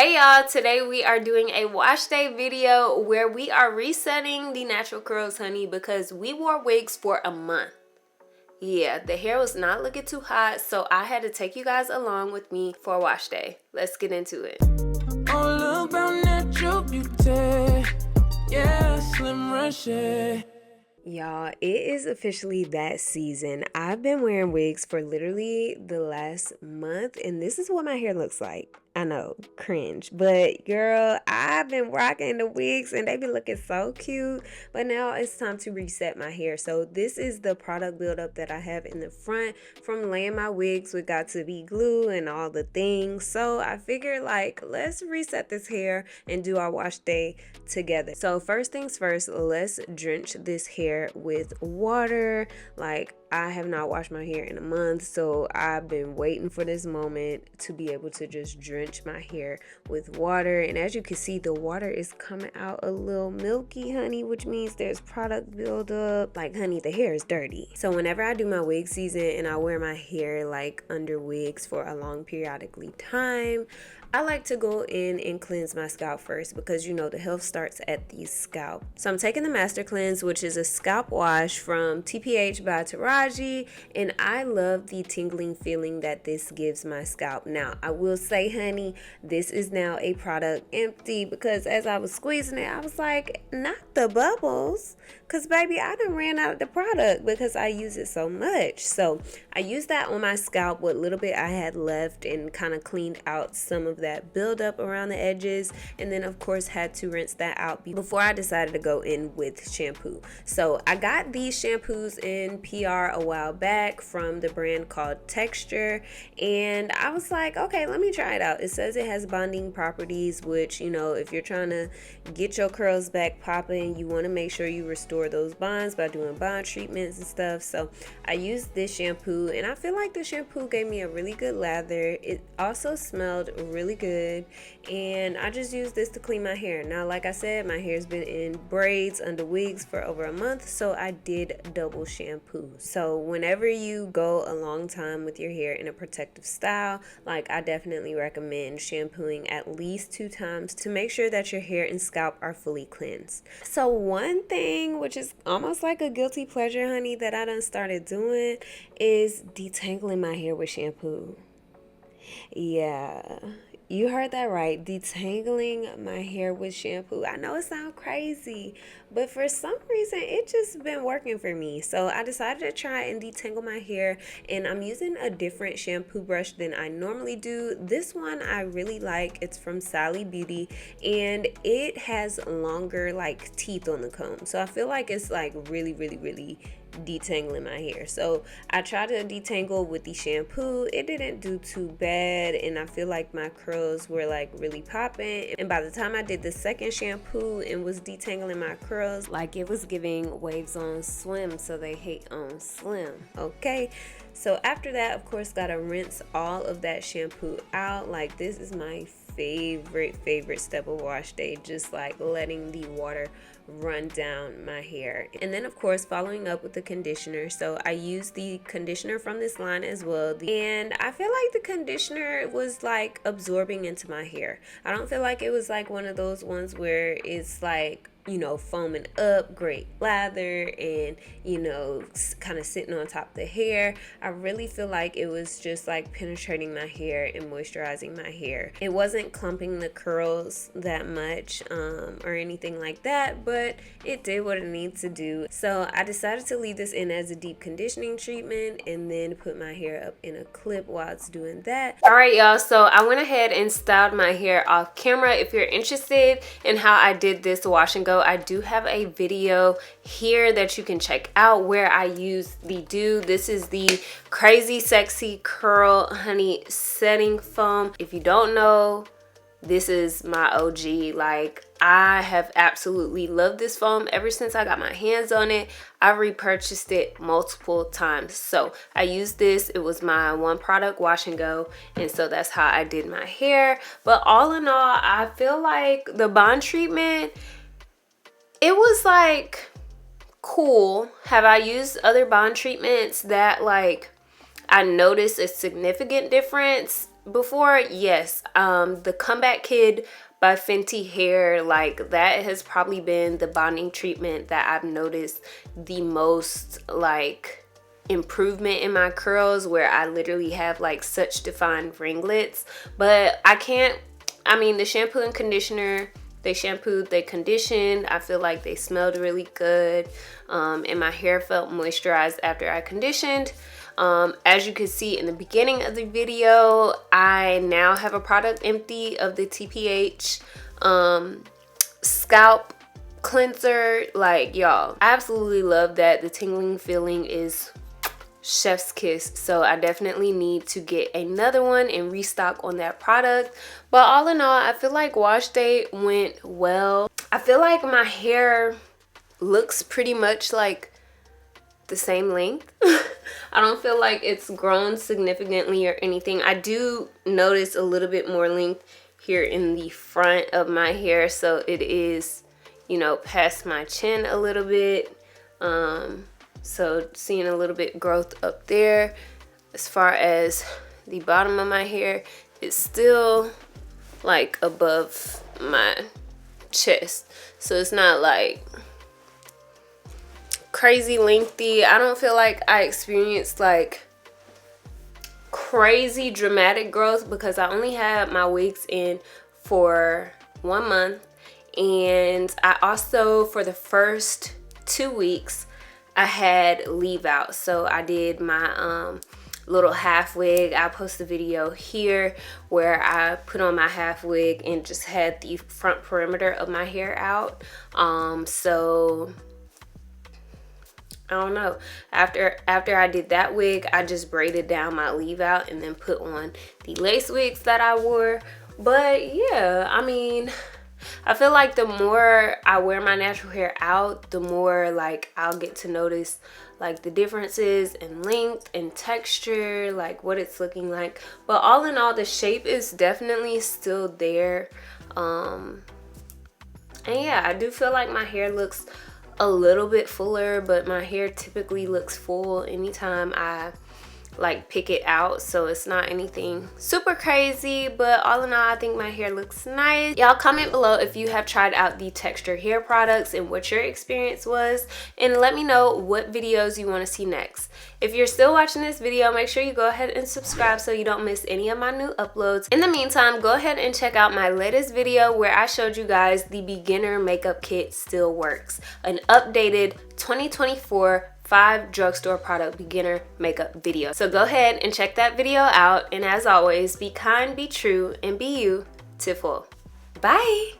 Hey y'all, today we are doing a wash day video where we are resetting the natural curls, honey, because we wore wigs for a month. Yeah, the hair was not looking too hot, so I had to take you guys along with me for a wash day. Let's get into it. All about natural beauty. Yeah, slim Reshae. Y'all, it is officially that season. I've been wearing wigs for literally the last month, and this is what my hair looks like. I know, cringe, but girl, I've been rocking the wigs and they be looking so cute. But now it's time to reset my hair. So this is the product buildup that I have in the front from laying my wigs with got to be glue and all the things. So I figured, like, let's reset this hair and do our wash day together. So first things first, let's drench this hair with water. Like, I have not washed my hair in a month, so I've been waiting for this moment to be able to just drench my hair with water. And as you can see, the water is coming out a little milky, honey, which means there's product buildup. Like, honey, the hair is dirty. So whenever I do my wig season and I wear my hair like under wigs for a long periodically time, I like to go in and cleanse my scalp first because you know the health starts at the scalp. So I'm taking the Master Cleanse, which is a scalp wash from TPH by Taraji, and I love the tingling feeling that this gives my scalp. Now, I will say, honey, this is now a product empty because as I was squeezing it, I was like, not the bubbles, because baby, I done ran out of the product because I use it so much. So I used that on my scalp, what little bit I had left, and kind of cleaned out some of that buildup around the edges, and then of course had to rinse that out before I decided to go in with shampoo. So I got these shampoos in PR a while back from the brand called Texture, and I was like, okay, let me try it out. It says it has bonding properties, which, you know, if you're trying to get your curls back popping, you want to make sure you restore those bonds by doing bond treatments and stuff. So I used this shampoo, and I feel like the shampoo gave me a really good lather. It also smelled really good, and I just used this to clean my hair. Now, like I said, my hair's been in braids under wigs for over a month, so I did double shampoo. So whenever you go a long time with your hair in a protective style, like, I definitely recommend shampooing at least 2 times to make sure that your hair and scalp are fully cleansed. So one thing, which is almost like a guilty pleasure, honey, that I done started doing is detangling my hair with shampoo. Yeah, you heard that right. Detangling my hair with shampoo. I know it sounds crazy, but for some reason it just been working for me. So I decided to try and detangle my hair, and I'm using a different shampoo brush than I normally do. This one I really like. It's from Sally Beauty, and it has longer like teeth on the comb. So I feel like it's like really detangling my hair. So I tried to detangle with the shampoo. It didn't do too bad, and I feel like my curls were like really popping. And by the time I did the second shampoo and was detangling my curls, like, it was giving waves on swim, so they hate on slim. Okay, so after that, of course, gotta rinse all of that shampoo out. Like, this is my favorite step of wash day, just like letting the water run down my hair. And then of course following up with the conditioner. So I used the conditioner from this line as well, and I feel like the conditioner was like absorbing into my hair. I don't feel like it was like one of those ones where it's like, you know, foaming up, great lather, and, you know, kind of sitting on top of the hair. I really feel like it was just like penetrating my hair and moisturizing my hair. It wasn't clumping the curls that much or anything like that, but it did what it needs to do. So I decided to leave this in as a deep conditioning treatment and then put my hair up in a clip while it's doing that. All right, y'all, so I went ahead and styled my hair off camera. If you're interested in how I did this wash and go, I do have a video here that you can check out where I use the Dew. This is the Crazy Sexy Curl Honey Setting Foam. If you don't know, this is my OG. Like, I have absolutely loved this foam ever since I got my hands on it. I repurchased it multiple times. So I used this. It was my one product wash and go, and so that's how I did my hair. But all in all, I feel like the bond treatment, it was like cool. Have I used other bond treatments that like I noticed a significant difference? before, yes, the Comeback Kid by Fenty Hair, like that has probably been the bonding treatment that I've noticed the most, like, improvement in my curls, where I literally have like such defined ringlets. But I mean, the shampoo and conditioner, they shampooed, they conditioned. I feel like they smelled really good, and my hair felt moisturized after I conditioned. As you can see in the beginning of the video, I now have a product empty of the TPH scalp cleanser. Like, y'all, I absolutely love that. The tingling feeling is chef's kiss, so I definitely need to get another one and restock on that product. But all in all, I feel like wash day went well. I feel like my hair looks pretty much like the same length. I don't feel like it's grown significantly or anything. I do notice a little bit more length here in the front of my hair, so it is, you know, past my chin a little bit. So seeing a little bit growth up there. As far as the bottom of my hair, it's still like above my chest, so it's not like crazy lengthy. I don't feel like I experienced like crazy dramatic growth because I only had my wigs in for 1 month, and I also, for the first 2 weeks, I had leave out. So I did my little half wig. I post a video here where I put on my half wig and just had the front perimeter of my hair out. So I don't know, after I did that wig, I just braided down my leave out and then put on the lace wigs that I wore. But yeah, I mean, I feel like the more I wear my natural hair out, the more like I'll get to notice like the differences in length and texture, like what it's looking like. But all in all, the shape is definitely still there. And yeah, I do feel like my hair looks a little bit fuller, but my hair typically looks full anytime I like pick it out, so it's not anything super crazy. But all in all, I think my hair looks nice. Y'all comment below if you have tried out the texture hair products and what your experience was, and let me know what videos you want to see next. If you're still watching this video, make sure you go ahead and subscribe so you don't miss any of my new uploads. In the meantime, go ahead and check out my latest video where I showed you guys the beginner makeup kit still works, an updated 2024 5 drugstore product beginner makeup video. So go ahead and check that video out, and as always, be kind, be true, and be you to full. Bye.